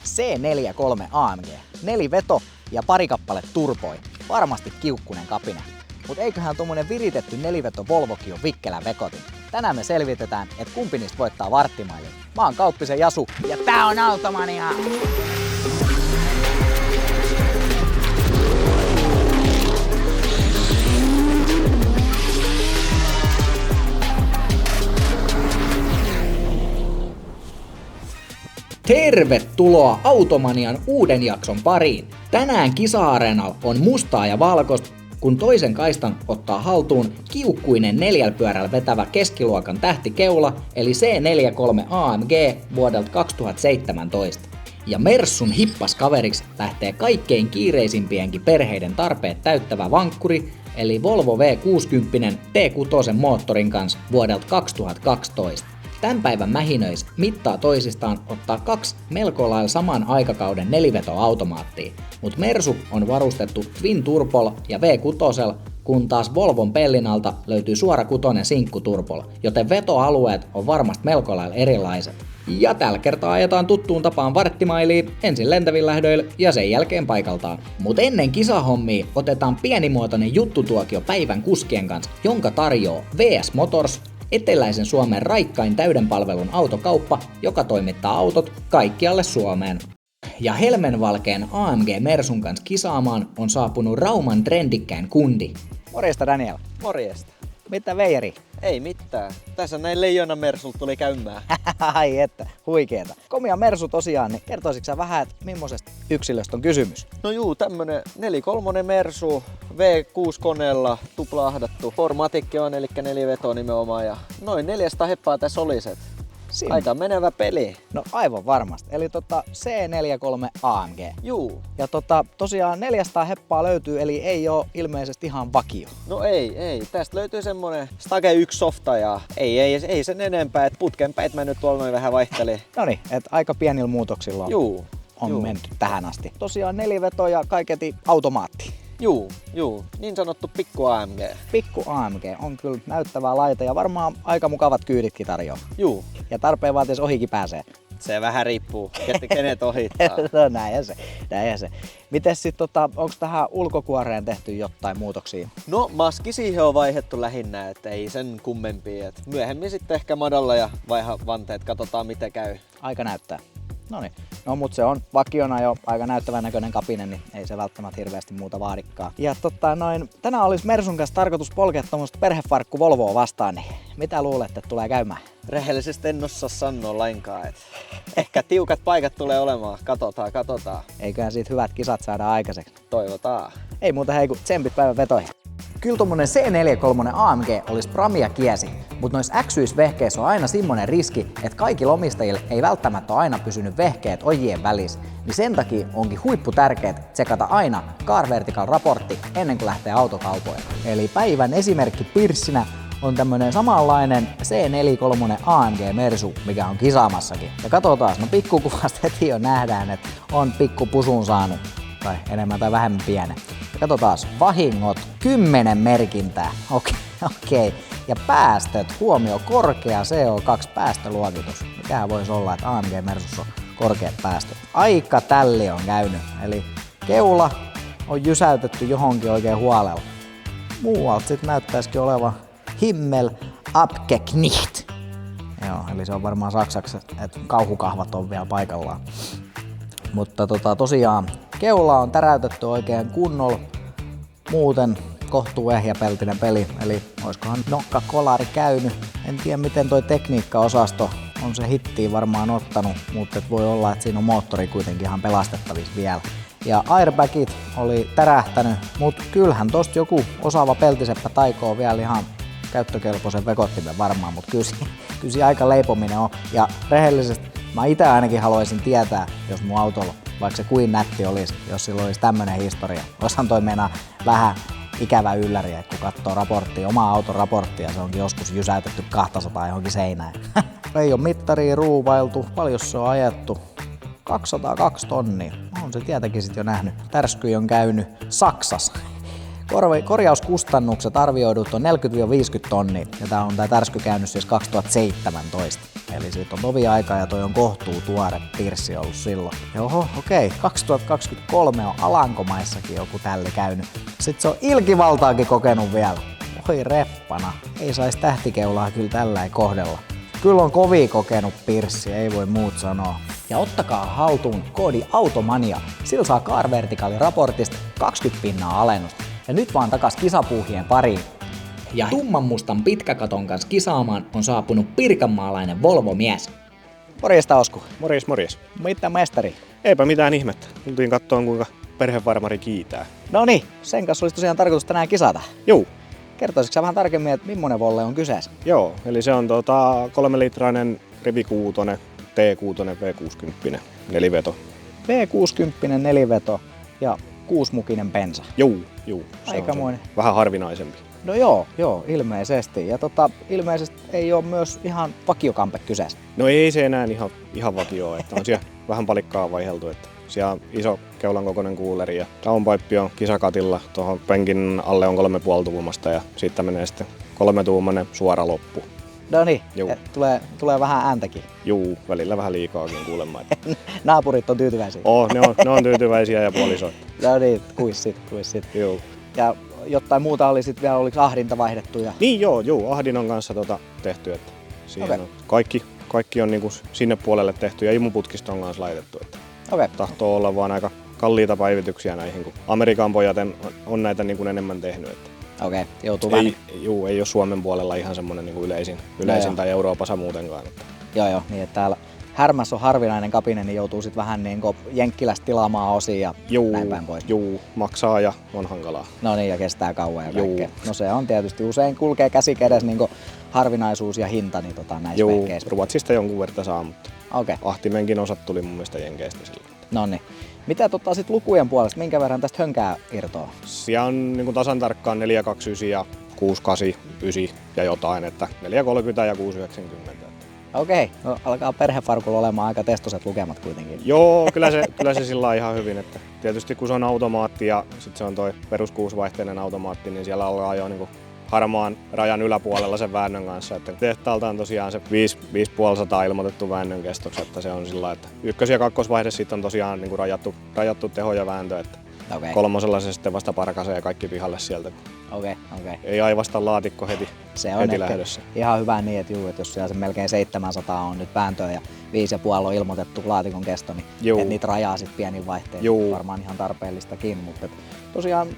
C43 AMG. 4 veto ja pari kappale turboi. Varmasti kiukkunen kapine. Mut eiköhän tommonen viritetty neliveto Volvokin on vikkelän vekotin. Tänään me selvitetään, että kumpi niistä voittaa varttimailin. Mä oon Kauppisen Jasu ja tää on Automania! Tervetuloa Automanian uuden jakson pariin. Tänään kisa-areenalla on mustaa ja valkoista, kun toisen kaistan ottaa haltuun kiukkuinen neljälpyörällä vetävä keskiluokan tähtikeula, eli C43 AMG vuodelta 2017. Ja Mersun hippaskaveriksi lähtee kaikkein kiireisimpienkin perheiden tarpeet täyttävä vankkuri, eli Volvo V60 T6 moottorin kanssa vuodelta 2012. Tämän päivän mähinöis mittaa toisistaan ottaa kaksi melko lailla saman aikakauden nelivetoautomaattia, mutta Mersu on varustettu Twin Turbolla ja V6, kun taas Volvon pellin alta löytyy suora kutonen sinkkuturbolla, joten vetoalueet on varmasti melko lailla erilaiset. Ja tällä kertaa ajetaan tuttuun tapaan varttimailiin, ensin lentävillä lähdöillä ja sen jälkeen paikaltaan. Mut ennen kisahommia otetaan pienimuotoinen juttutuokio päivän kuskien kanssa, jonka tarjoaa VS Motors, eteläisen Suomen raikkain täyden palvelun autokauppa, joka toimittaa autot kaikkialle Suomeen. Ja helmenvalkeen AMG Mersun kanssa kisaamaan on saapunut Rauman trendikkäin kundi. Morjesta Daniel. Morjesta. Mitä veijeri? Ei mitään. Tässä näin leijona Mersulta tuli käymään. Ai että, huikeeta. Komia Mersu tosiaan, niin kertoisitko sä vähän, että millaisesta yksilöstä on kysymys? No juu, tämmönen 4.3 Mersu, V6-koneella tuplahdattu. Formatikki on, eli 4 vetoa nimenomaan ja noin 400 heppaa tässä oliset. Aika menevä peli. No aivan varmasti. Eli C43 AMG. Juu. Ja tosiaan 400 heppaa löytyy, eli ei oo ilmeisesti ihan vakio. No ei. Tästä löytyy semmonen Stage 1 softa ja ei sen enempää. Et putken päit mä nyt tuolla noin vähän vaihteli. Noniin, että aika pienillä muutoksilla on menty tähän asti. Tosiaan 4 veto ja kaiketi automaatti. Juu. Niin sanottu pikku AMG. Pikku AMG on kyllä näyttävää laite ja varmaan aika mukavat kyyditkin tarjoaa. Juu. Ja tarpeen vaatiessa ohikin pääsee. Se vähän riippuu, kenet ohittaa. No näinhän se. Mites sit onks tähän ulkokuoreen tehty jotain muutoksia? No maski siihen on vaihdettu lähinnä, et ei sen kummempia. Et myöhemmin sitten ehkä madalla ja vaiha vanteet, katsotaan mitä käy. Aika näyttää. Noniin. No mut se on vakiona jo aika näyttävän näköinen kapine, niin ei se välttämättä hirveästi muuta vaadikkaa. Ja tänään olisi Mersun kanssa tarkoitus polkea tommoista perhefarkku Volvoa vastaan, niin mitä luulette, että tulee käymään? Rehellisesti en osaa sanoa lainkaan, et ehkä tiukat paikat tulee olemaan, katsotaan. Eiköhän siitä hyvät kisat saada aikaiseksi. Toivotaan. Ei muuta hei kun tsempit päivän vetoihin. Kyllä tommonen C43 AMG olisi pramia kiesi, mutta noissa XY-vehkeissä on aina semmonen riski, että kaikilla omistajilla ei välttämättä ole aina pysynyt vehkeet ojien välissä, niin sen takia onkin huippu tärkeet tsekata aina Car Vertical raportti ennen kuin lähtee autokaupoille. Eli päivän esimerkki pirssinä on tämmönen samanlainen C43 AMG Mersu, mikä on kisaamassakin. Ja katsotaan, no pikkukuvasta heti jo nähdään, että on pikku pusun saanut, tai enemmän tai vähemmän pienen. Ja katsotaan, vahingot 10 merkintää. Okei. Ja päästöt, huomio, korkea CO2-päästöluokitus. Mikähän voisi olla, että AMG Mersussa on korkeat päästöt. Aika tälli on käynyt, eli keula on jysäytetty johonkin oikein huolella. Muualta sitten näyttäisikin olevan Himmel abgeknicht. Joo, eli se on varmaan saksaksi, että kauhukahvat on vielä paikallaan. Mutta tosiaan keula on täräytetty oikein kunnolla. Muuten kohtuu ehjäpeltinen peli, eli oiskohan nokkakolari käynyt. En tiedä miten toi tekniikkaosasto on se hittiin varmaan ottanut, mutta voi olla, että siinä on moottori kuitenkin ihan pelastettavissa vielä. Ja airbagit oli tärähtänyt, mutta kyllähän tosta joku osaava peltiseppä taikoo vielä ihan käyttökelpoisen vekottimen varmaan, mutta kyllä siinä aika leipominen on. Ja rehellisesti mä itse ainakin haluaisin tietää, jos mun autolla, vaikka se kuin nätti olisi, jos sillä olisi tämmönen historia. Osan toi meinaa vähän ikävä ylläri, että kun katsoo raporttia, omaa auton raporttia, se onkin joskus jysäytetty 200 johonkin seinään. Ei ole mittaria ruuvailtu, paljon se on ajettu. 202 tonnia. On se tietenkin sit jo nähnyt. Tärsky on käynyt Saksassa. Korjauskustannukset arvioidut on 40-50 tonnia. Ja tää tärsky käynyt siis 2017. Eli siitä on tovi aikaa ja toi on kohtuu tuore pirssi ollut silloin. Ja oho, okei. 2023 on Alankomaissakin joku tälle käynyt. Sitten se on ilkivaltaakin kokenut vielä. Oi reppana. Ei sais tähtikeulaa kyllä tällä ei kohdella. Kyllä on kovii kokenut pirssi, ei voi muut sanoa. Ja ottakaa haltuun koodi AUTOMANIA. Sillä saa Car Vertical raportista 20% alennusta. Ja nyt vaan takas kisapuuhien pariin. Ja tummanmustan pitkäkaton kanssa kisaamaan on saapunut pirkanmaalainen Volvo-mies. Morjesta Osku. Morjes. Mitä mestari? Eipä mitään ihmettä. Tultiin kattoon kuinka perhefarmari kiitää. No niin, sen kanssa olisi tosiaan tarkoitus tänään kisata. Juu. Kertoisitko sä vähän tarkemmin, että millainen Volle on kyseessä? Joo, eli se on 3-litrainen Rivi 6, T6 V60 neliveto. V60 neliveto ja 6-mukinen bensa. Juu. Se Aikamoinen. on vähän harvinaisempi. No joo, ilmeisesti. Ja ilmeisesti ei ole myös ihan vakiokampe kyseessä. No ei se enää ihan vakio, että on siellä vähän palikkaa vaiheltu. Että siellä on iso keulan kokoinen kuuleri ja downpipe on kisakatilla. Tuohon penkin alle on 3,5 tuumasta ja siitä menee sitten 3-tuumainen suora loppu. No niin, tulee vähän ääntäkin. Juu, välillä vähän liikaakin kuulemma. Naapurit on tyytyväisiä. Ne on tyytyväisiä ja puolisoit. No niin, kuis sit. Joo. Ja jotain muuta oli sitten vielä, oliko ahdinta vaihdettu? Ja... Niin joo, ahdinnon kanssa tehty, että siihen on kaikki on niinku sinne puolelle tehty ja imuputkista on kanssa laitettu. Että tahtoo olla vaan aika kalliita päivityksiä näihin, kun Amerikan pojat on näitä niinku enemmän tehnyt. Että joutuu ei ole Suomen puolella ihan semmoinen niinku yleisin tai Euroopassa muutenkaan. Että. Joo, niin että täällä Härmässä on harvinainen kapine, niin joutuu sitten vähän niin kuin Jenkkilästä tilaamaan osia ja näin päin pois. Juu, maksaa ja on hankalaa. No niin, ja kestää kauan ja kaikkea. No se on tietysti, usein kulkee käsi kädessä niin kuin harvinaisuus ja hinta niin näissä vehkeissä. Ruotsista jonkun verran saa, mutta ahtimenkin osat tuli mun mielestä Jenkeistä silloin. No niin. Mitä sit lukujen puolesta, minkä verran tästä hönkää irtoaa? Siellä on niin kuin tasan tarkkaan 429 ja 689 ja jotain, että 430 ja 690. Okei, no alkaa perhefarkulla olemaan aika testoset lukemat kuitenkin. Joo, kyllä se sillä ihan hyvin, että tietysti kun se on automaatti ja sitten se on toi perus 6-vaihteinen automaatti, niin siellä ollaan jo niinku harmaan rajan yläpuolella sen väännön kanssa. Että tehtaalta on tosiaan se 550 ilmoitettu väännön kestoksi, että se on sillä, että ykkös- ja kakkosvaihde sitten on tosiaan niinku rajattu teho ja vääntö, että kolmosella se sitten vasta parkaisee ja kaikki pihalle sieltä. Okei. Ei aivasta laatikko heti lähdössä. Ihan hyvä niin, että jos siellä se melkein 700 on nyt vääntöä ja 5,5 on ilmoitettu laatikon kesto, niin et niitä rajaa sitten pienin vaihtein. Varmaan ihan tarpeellistakin, mutta tosiaan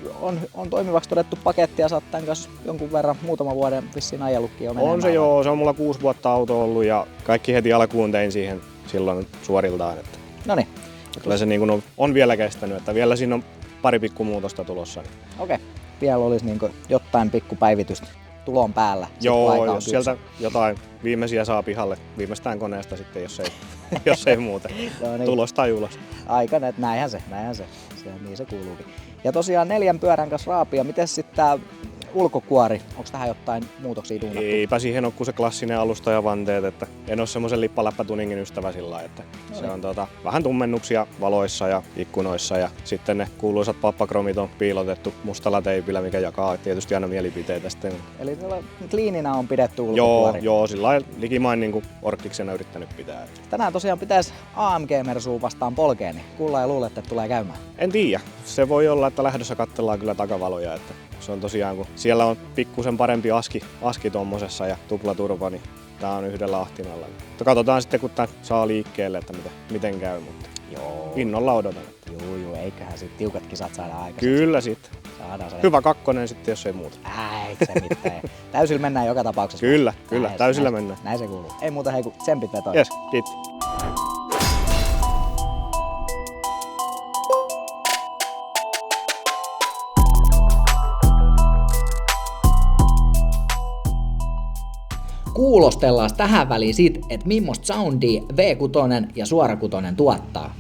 on toimivaksi todettu paketti ja sä oot tämän kanssa jonkun verran muutaman vuoden vissiin ajellutkin jo menemään. On se se on mulla 6 vuotta auto ollut ja kaikki heti alkuun tein siihen silloin suoriltaan. Noniin. Kyllä se niin kuin on vielä kestänyt, että vielä siinä on pari pikkumuutosta tulossa. Okei. Vielä olisi niin jotain pikkupäivitystä tulon päällä. Joo, jos sieltä jotain viimeisiä saa pihalle viimeistään koneesta sitten, jos ei muuta. No niin. Tulos tai ulos. Aika, näinhän se. Niin se kuuluukin. Ja tosiaan 4 pyörän kanssa raapia. Miten sitten tää ulkokuori? Onko tähän jotain muutoksia duunattu? Eipä siihen ole kuin se klassinen alusta ja vanteet, että en ole semmoisen lippaläppätuningin ystävä sillä, että se on vähän tummennuksia valoissa ja ikkunoissa ja sitten ne kuuluisat pappakromit on piilotettu mustalla teipillä, mikä jakaa tietysti aina mielipiteitä sitten. Eli kliininä on pidetty ulkokuori? Joo, sillä lailla likimain niin kuin orkkiksena yrittänyt pitää. Tänään tosiaan pitäisi AMG-mersua vastaan polkea, niin kuulla ja luulette, että tulee käymään? En tiedä. Se voi olla, että lähdössä katsellaan kyllä takavaloja. Että se on tosiaan, kun siellä on pikkusen parempi aski tommosessa ja tuplaturva, niin tää on yhdellä ahtimella. Mutta katsotaan sitten, kun tää saa liikkeelle, että miten käy, mutta innolla odotan. Joo, eiköhän sit tiukat kisat saada aikaiseksi. Kyllä sit. Saadaan se. Hyvä kakkonen sitten, jos ei muuta. Eikö se mitään. Täysillä mennään joka tapauksessa. Kyllä, täysillä mennään. Näin se kuuluu. Ei muuta hei, kun tsempit vetoon. Jes, kiitos. Kuulostellaan tähän väliin siitä, että millaista soundia V6 ja suorakutonen tuottaa.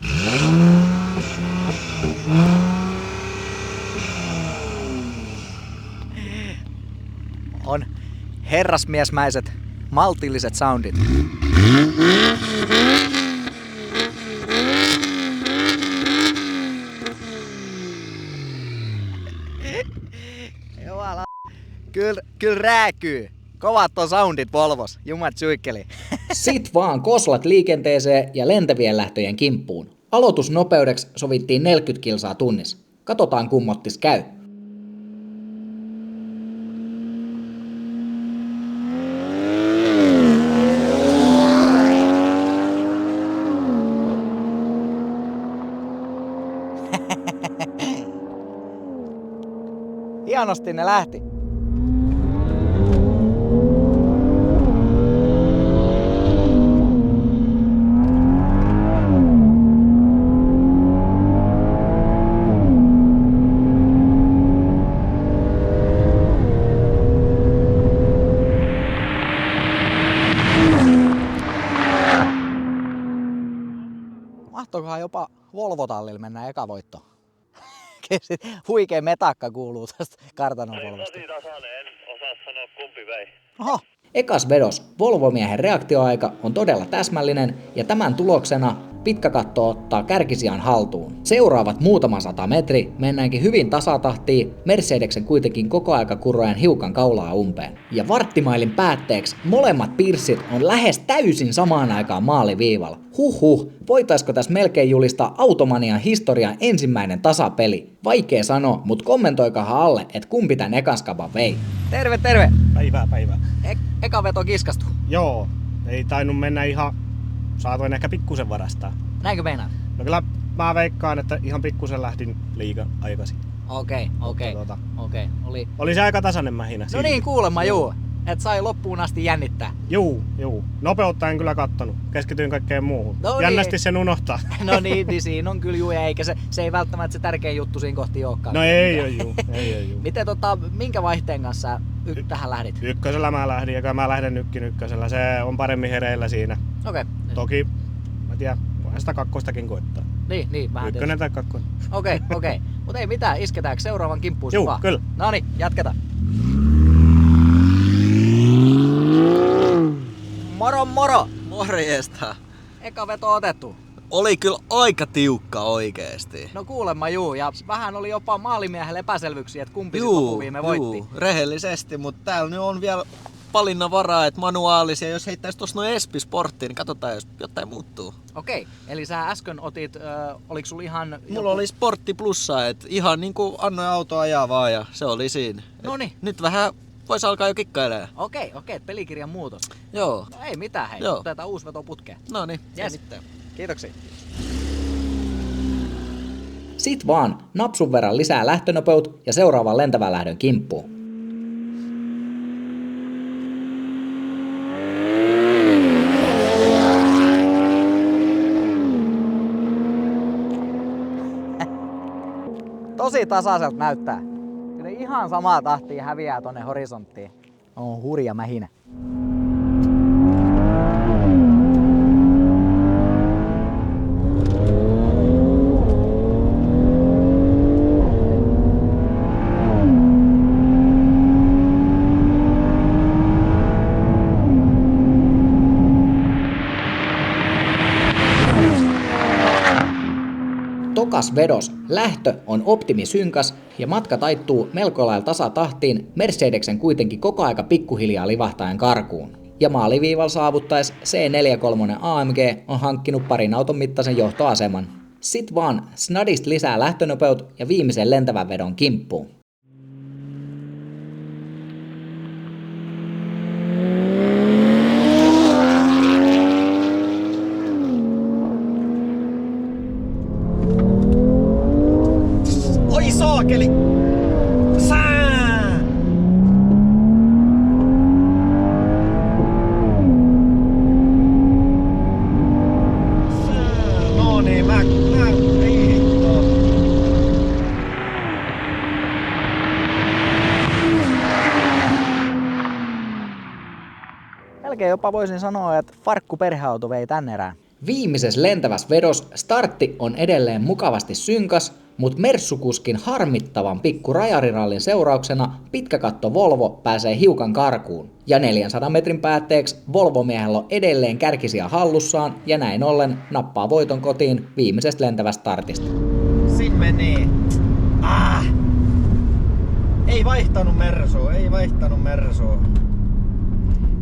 On herrasmiesmäiset, maltilliset soundit. Jumala. Kyllä rääkyy. Kovat on soundit Volvos, jumat suikkeli. Sit vaan koslat liikenteeseen ja lentävien lähtöjen kimppuun. Aloitusnopeudeksi sovittiin 40 kilsaa tunnissa. Katsotaan kummottis käy. Hienosti ne lähti. Mahtoikohan jopa Volvo-tallilla mennä eka voitto? Huikea metakka kuuluu tästä kartanon Volvosta. En osaa sanoa kumpi vei. Oho. Ekas vedos Volvo-miehen reaktioaika on todella täsmällinen ja tämän tuloksena pitkä katto ottaa kärkisijan haltuun. Seuraavat muutama 100 metri mennäänkin hyvin tasatahtiin, Mercedeksen kuitenkin koko aika kuroen hiukan kaulaa umpeen. Ja varttimailin päätteeksi molemmat pirssit on lähes täysin samaan aikaan maaliviivalla. Huhhuh, voitaisko tässä melkein julistaa Automanian historian ensimmäinen tasapeli? Vaikea sanoa, mut kommentoikahan alle, että kumpi tän ekan skaban vei. Terve, terve! Päivää. Eka veto kiskastu. Joo, ei tainnut mennä ihan, saatoin ehkä pikkusen varastaa. Näinkö meinaat? No kyllä mä veikkaan, että ihan pikkusen lähdin liigan aikaisin. Okei. Oli se aika tasainen mähinä. No niin, kuulemma juu. Et sai loppuun asti jännittää. Juu. Nopeutta en kyllä kattonut. Keskityin kaikkeen muuhun. No Jännästi niin. sen unohtaa. No niin, siinä on kyllä juu, eikä se ei välttämättä se tärkein juttu siinä kohti olekaan. No ei oo juu. Miten minkä vaihteen kanssa tähän lähdit? Ykkösellä mä lähdin, ja mä lähden nytkin ykkösellä. Se on paremmin hereillä siinä. Okei. Toki, mä tiedän, voihan sitä kakkostakin koittaa. Niin, vähän Ykkönen tai kakkonen. Okei. Mut ei mitään, isketäänkö seuraavan kimppuun Juu, vaan? kyllä. Noniin, jatketaan. Moro! Morjesta. Eka veto otettu. Oli kyllä aika tiukka oikeesti. No kuulemma juu, ja vähän oli jopa maalimiehelle epäselvyyksiä, että kumpi sit loppuviime voitti. Rehellisesti, mutta täällä nyt on vielä valinnan varaa, että manuaalisia. Jos heittäis tossa noin Espi-sporttiin, niin katsotaan, jos jotain muuttuu. Okei, eli sä äsken otit, oliko sulla ihan... Mulla oli Sportti Plussa, että ihan niinku annoin auto ajaa vaan ja se oli siinä. Noniin. Nyt vähän vois alkaa jo kikkailemaan. Okei, pelikirjan muutos. Joo. No ei mitään, hei. Joo. Otetaan uusi veto putkeen. Noniin, Yes. ei mitään. Kiitoksia. Sit vaan napsun verran lisää lähtönopeut ja seuraavan lentävän lähdön kimppuun. Tosi tasaiselta näyttää. Kyllä ihan samaa tahtia häviää tonne horisonttiin. On hurja mähinä. Tokas vedos, lähtö on optimisynkäs ja matka taittuu melko lailla tasatahtiin, Mercedeksen kuitenkin koko aika pikkuhiljaa livahtaen karkuun. Ja maaliviivalla saavuttais C43 AMG on hankkinut parin auton mittaisen johtoaseman. Sit vaan snadist lisää lähtönopeut ja viimeisen lentävän vedon kimppuun. Oi saakeli! Sää! No niin, mä ei hittoa. Melkein jopa voisin sanoa, että farkku perheauto vei tän erään. Viimeisessä lentävässä vedos startti on edelleen mukavasti synkäs, mutta Mersukuskin harmittavan pikku rajarirallin seurauksena pitkäkatto Volvo pääsee hiukan karkuun. Ja 400 metrin päätteeksi Volvo-miehellä on edelleen kärkisiä hallussaan ja näin ollen nappaa voiton kotiin viimeisestä lentävästä startista. Siinä meni. Ei vaihtanut Mersua.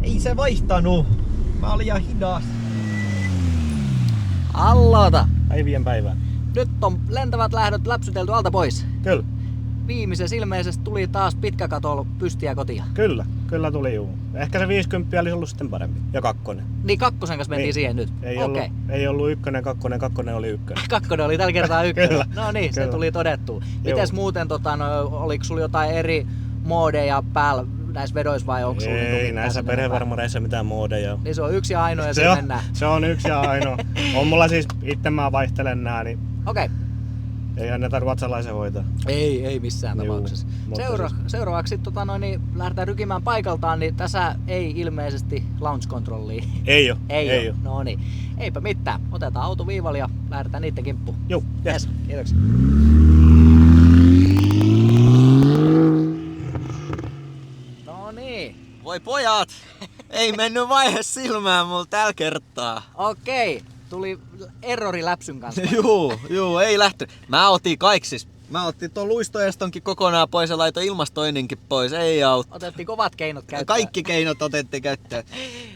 Ei se vaihtanut. Mä olin liian hidas. Aloita! Päivien päivää. Nyt on lentävät lähdöt läpsytelty alta pois. Kyllä, Viimeisessä ilmeisesti tuli taas pitkä katolo pystiä kotia. kyllä tuli juu. Ehkä se 50 olisi ollut sitten parempi. Ja 2. Niin kakkosen kanssa mentiin Niin. siihen nyt. Ei ollut 1, 2 oli 1. Kakkonen oli tällä kertaa ykkönen. Kyllä, No niin, se kyllä. tuli todettua. Mites muuten, oliko sulla jotain eri moodeja päällä näissä vedoissa vai onko sulla Ei näissä perhevarmareissa mitään moodeja. Niin se on yksi ja ainoa ja Se siinä on, mennään. se on yksi ja ainoa. On mulla siis, itse mä vaihtelen nää, niin Okei. ei anneta ruotsalaisen hoitaa. Ei missään Juu, tapauksessa. mutta Seuraavaksi sit, niin lähdetään rykimään paikaltaan, niin tässä ei ilmeisesti launch controllia. Ei oo. Ei oo. No niin. Eipä mitään. Otetaan auto viivalle ja lähdetään niitten kimppuun. Juu, yes. Kiitoksia. No niin. Voi pojat! Ei mennyt vaihe silmään mulla tällä kertaa. Okei. Tuli errori läpsyn kanssa. Juu, ei lähtenyt. Mä otin tuon luistoestonkin kokonaan pois ja laitoin ilmastoinninkin pois. Ei auttaa. Otettiin kovat keinot käyttöön. Kaikki keinot otettiin käyttöön.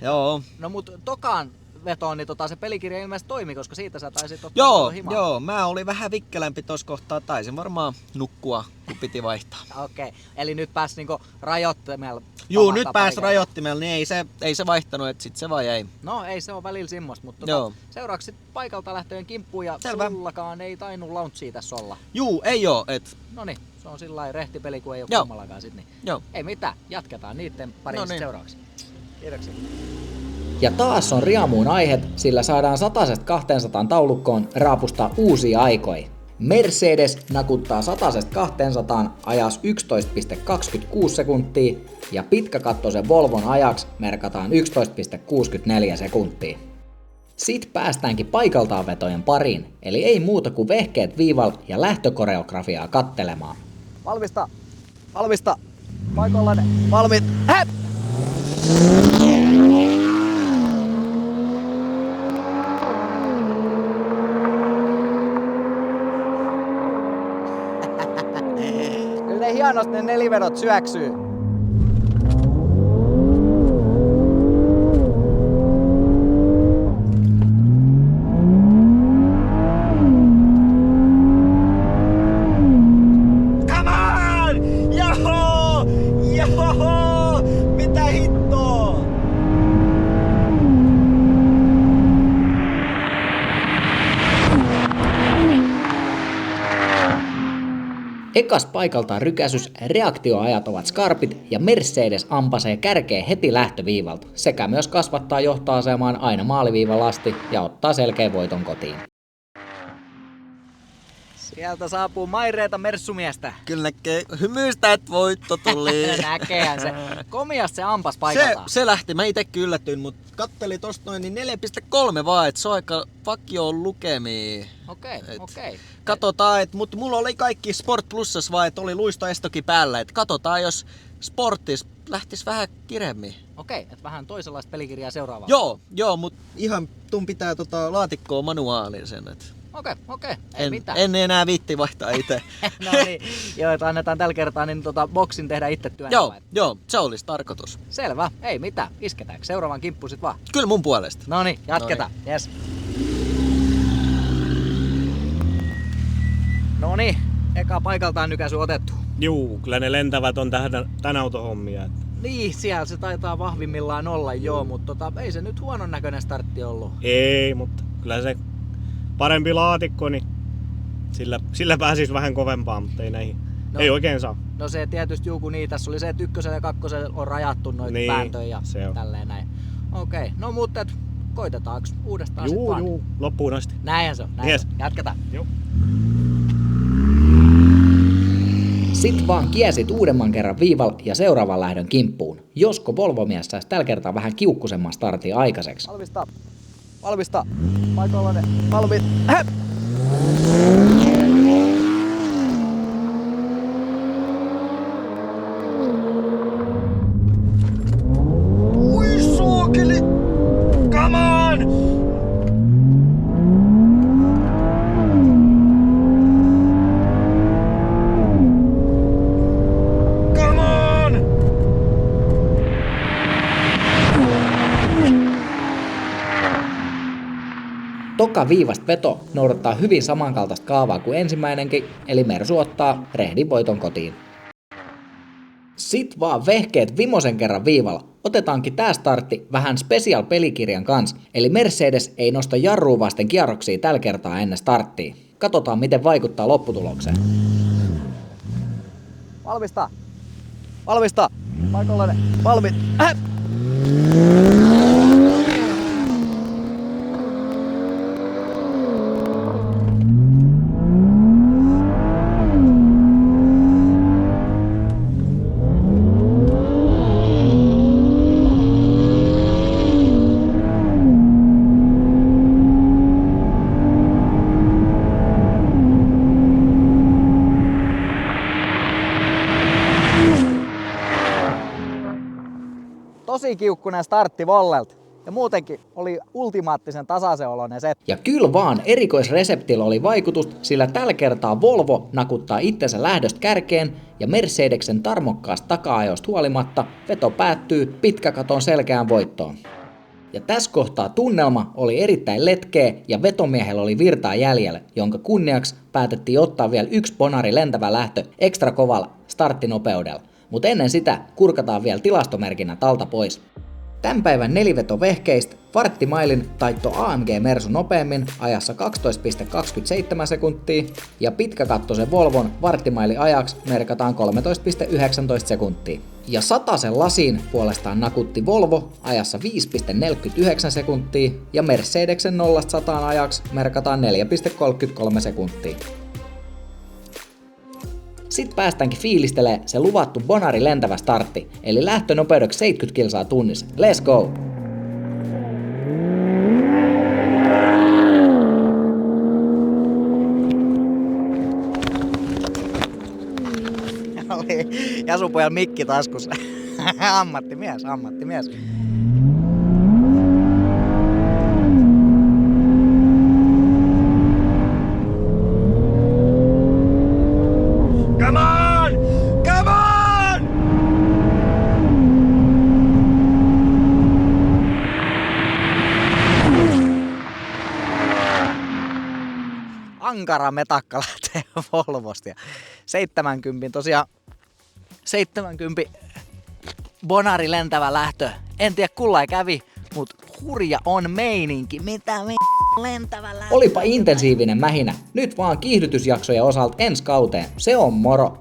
Joo. No mut tokaan vetoon, niin se pelikirja ilmeisesti toimi, koska siitä sä taisit ottaa himaa. Joo, mä olin vähän vikkelämpi tossa kohtaa. Taisin varmaan nukkua, kun piti vaihtaa. Okei, eli nyt pääs niinku rajoittimella. Juu, nyt pääs rajoittimella, niin ei se vaihtanut, että sit se vai ei. No ei se on välillä semmoista, mutta Joo. seuraavaksi sit paikalta lähtöjen kimppuun ja Selvä. sullakaan ei tainnut launchia tässä olla. Juu, ei oo, et. Noniin, se on sillä rehti peli, kun ei oo Joo. kummallakaan sit, niin Joo. ei mitään, jatketaan niitten parin No niin. seuraavaksi. Kiitoksia. Ja taas on riamuun aiheet, sillä saadaan 100-200 taulukkoon raapustaa uusia aikoja. Mercedes nakuttaa 100-200 ajas 11,26 sekuntia ja pitkäkattoisen Volvon ajaksi merkataan 11,64 sekuntia. Sitten päästäänkin paikaltaan vetojen pariin, eli ei muuta kuin vehkeet viival ja lähtökoreografiaa kattelemaan. Valmista, paikallaan, valmiit, hep! Kyllä ne hienosti ne nelivedot syöksyy. Come on! Joho! Joho! Mitä hittoa? Ekas paikaltaan rykäsys, reaktioajat ovat skarpit ja Mercedes ampasee kärkeä heti lähtöviivalta sekä myös kasvattaa johtoasemaan aina maaliviivan asti ja ottaa selkeän voiton kotiin. Sieltä saapuu maireeta merssumiestä. Kyllä näkee hymyistä, että voitto tuli. Näkehän se. Komiasti se ampas paikaltaan. Se lähti, mä ite yllätyin, mut kattelin tosta noin niin 4,3 vaan, et se on aika vakioon lukemia. Okei. Katsotaan, mut mulla oli kaikki Sport Plussas vaan, että oli luistoestokin päällä, et katsotaan jos Sportis lähtis vähän kiremmin. Okei, et vähän toisenlaista pelikirjaa seuraavaa. Joo, mut ihan tun pitää laatikkoa manuaalisen, et Okei. Ei mitään. en enää viitti vaihtaa ite. No niin, joo, että annetaan tällä kertaa niin boksin tehdä itse työn. Joo, se olisi tarkoitus. Selvä, ei mitään. Isketäänkö seuraavan kimppuun sit vaan? Kyllä mun puolesta. No niin, jatketaan. Yes. No niin, eka paikaltaan nykäisy otettu. Juu, kyllä ne lentävät on tän autohommia. Niin, siellä se taitaa vahvimmillaan olla mutta ei se nyt huonon näköinen startti ollut. Ei, mutta kyllä se parempi laatikko, niin sillä pääsis vähän kovempaan, mutta ei näihin. No. Ei oikein saa. No se tietysti niin tässä oli se, että ykkösellä ja kakkosella on rajattu noita Niin, pääntöjä ja se on. tälleen näin. Okei, no mutta koitetaanko uudestaan sit vaan? Juu, loppuun asti. Näinhän se on, Yes. Jatketaan. Joo. Sit vaan kiesit uudemman kerran viival ja seuraavan lähdön kimppuun. Josko Volvo-mies saisi tällä kertaa vähän kiukkusemman startin aikaiseksi. Valmista. Paikoillanne. Valmiit. Hep! Ui sookeli! Come on! Come on! takaviivasta veto noudattaa hyvin samankaltaista kaavaa kuin ensimmäinenkin, eli Mersu ottaa rehdin voiton kotiin. Sit vaan vehkeet vimosen kerran viivalla. Otetaankin tää startti vähän special pelikirjan kanssa, eli Mercedes ei nosta jarrua vasten kierroksia tällä kertaa ennen starttia. Katsotaan miten vaikuttaa lopputulokseen. Valmista! Valmista! Paikallainen! Valmiit! Tosi kiukkunen startti Vollelta. Ja muutenkin oli ultimaattisen tasaisen oloinen set. Ja kyllä vaan erikoisreseptillä oli vaikutusta, sillä tällä kertaa Volvo nakuttaa itsensä lähdöstä kärkeen ja Mercedeksen tarmokkaasta taka-ajosta huolimatta veto päättyy pitkäkaton selkeään voittoon. Ja tässä kohtaa tunnelma oli erittäin letkeä ja vetomiehellä oli virtaa jäljellä, jonka kunniaksi päätettiin ottaa vielä yksi Bonari lentävä lähtö ekstra kovalla starttinopeudella. Mutta ennen sitä kurkataan vielä tilastomerkinnät alta pois. Tämän päivän nelivetovehkeistä varttimailin taitto AMG Mersu nopeammin ajassa 12,27 sekuntia ja pitkäkattoisen Volvon varttimaili ajaksi merkataan 13,19 sekuntia. Ja satasen lasiin puolestaan nakutti Volvo ajassa 5,49 sekuntia ja Mercedeksen 0-100 ajaksi merkataan 4,33 sekuntia. Sitten päästäänkin fiilistelee se luvattu Bonari lentävä startti, eli lähtönopeudeksi 70 kilsaa tunnissa. Let's go! Oli Jasupojalla mikki taskussa. Ammattimies. Ankara metakka lähtee Volvosta ja 70 Bonari lentävä lähtö. En tiedä kulla kävi, mut hurja on meininki. Mitä lentävä lähtö? Olipa intensiivinen mähinä. Nyt vaan kiihdytysjaksojen osalta ensi kauteen. Se on moro!